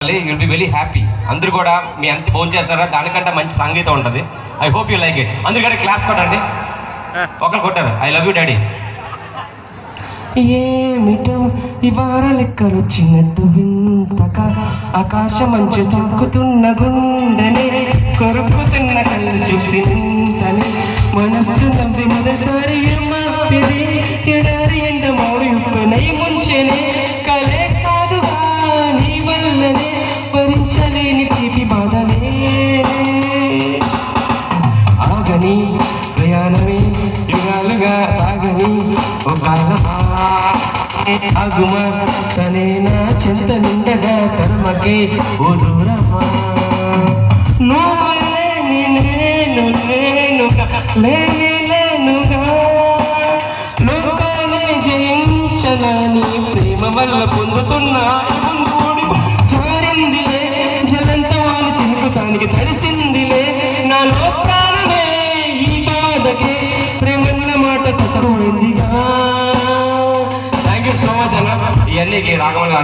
You'll be very happy. అందరూ కూడా మీ అంత ఫోన్ చేస్తారా, దానికంటే మంచి సంగీతం ఉంటుంది. I hope you like it. అందరూ కూడా క్లాప్స్ కొట్టండి. ఒకరు కొట్టారు. I love you daddy. ఏమిటో ఇవాళ లెక్కలొచ్చినట్టు వింతగా ఆకాశం మంచు తాకుతున్న గుండెని కొరుకుతున్న కళ్ళు చూసి నింతని మనస్సు నవ్వి మొదటిసారి మాపిది ఎడారి ఎండ మౌరి ఉప్పునై ముంచెనే కలే కాదుగా నీ వల్లనే భరించలేని తీపి బాధలే ఆగని ప్రయాణమే యుగాలుగా సాగని ఒక ఆగుమా తనే నా చెంత నిండగా తరమకే ఓ దూరమా నువ్వే నేను లేనుగా లోకాలే జయించలని ప్రేమ వల్ల పొందుతున్న జారిందిలే జలంత వాని చినుకుతానికి తడిసిందిలే నాలో ప్రాణమే ఈ బాధకే ప్రేమన్న మాట తక్కువైందిగా. థ్యాంక్ యూ సో మచ్ అన్న. ఇవన్నీ రాఘవన్ గారు